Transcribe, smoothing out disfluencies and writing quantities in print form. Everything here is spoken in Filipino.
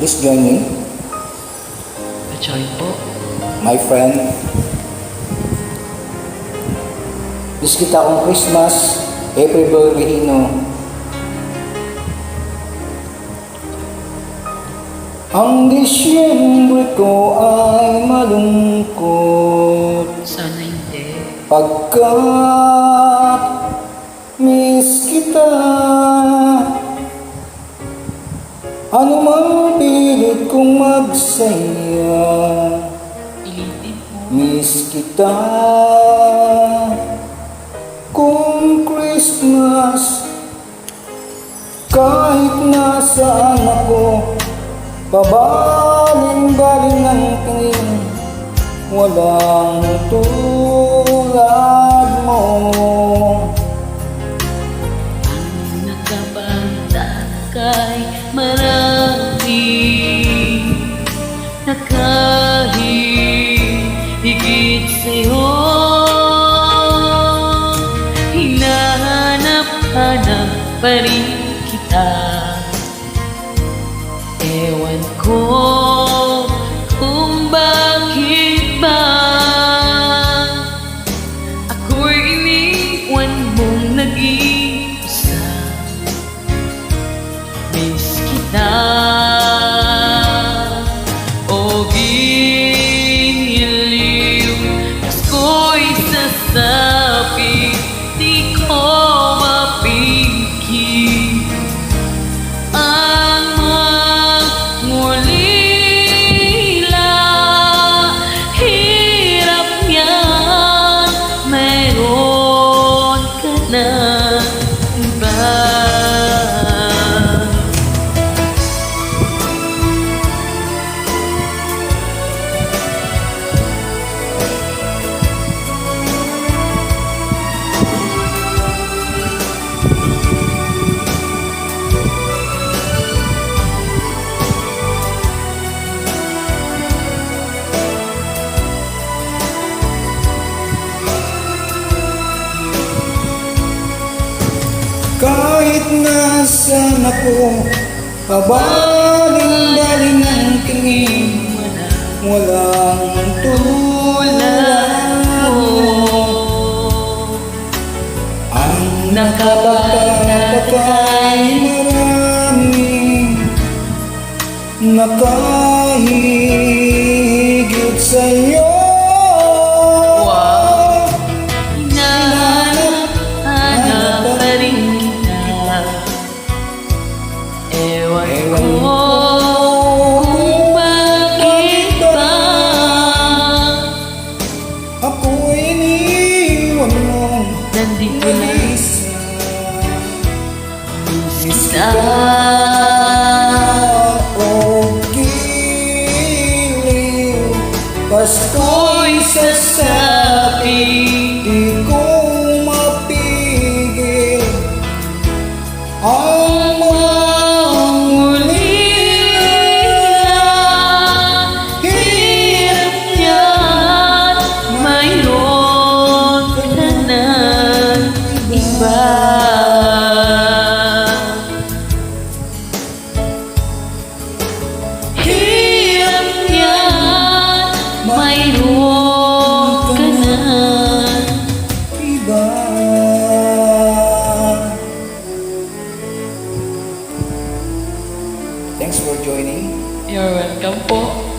Please join me, Join po. my friend. Wish kita kong Christmas, April Borrehino. Ang Disyembre ko ay malungkot Sana hindi. pagkat miss kita. Ano mang pilit kong magsaya, Pilitin mo. miss kita. Kung Christmas, kahit nasaan ako, pabaling-baling ang tingin, walang tulad mo. Ang nakabanda kay marami na kahit higit sa'yo, hinahanap-hanap pa rin kita. Ewan ko kung bakit ba ako'y iniwan mong nag-iisa. Miss kita, o giliw, ako'y sasapit, di ko mapigil ang magmulila. Hirap niyan, mayroon ka na iba. Kahit nasaan ako, pabaling-baling ang tingin, walang tulad mo. Ang nakapagtatag ay marami, nakahigit sa'yo. Hinahanap pa rin kita. Ewan ko kung bakit ba Ako'y iniwan mo, nandito na nag-isa. miss kita. O giliw, Pasko'y sasabi, di ko mapigil ang Ulila, hirap yan, mayroon ka na iba. Hirap yan, mayroon ka na. iba. Thanks for joining. You're welcome po.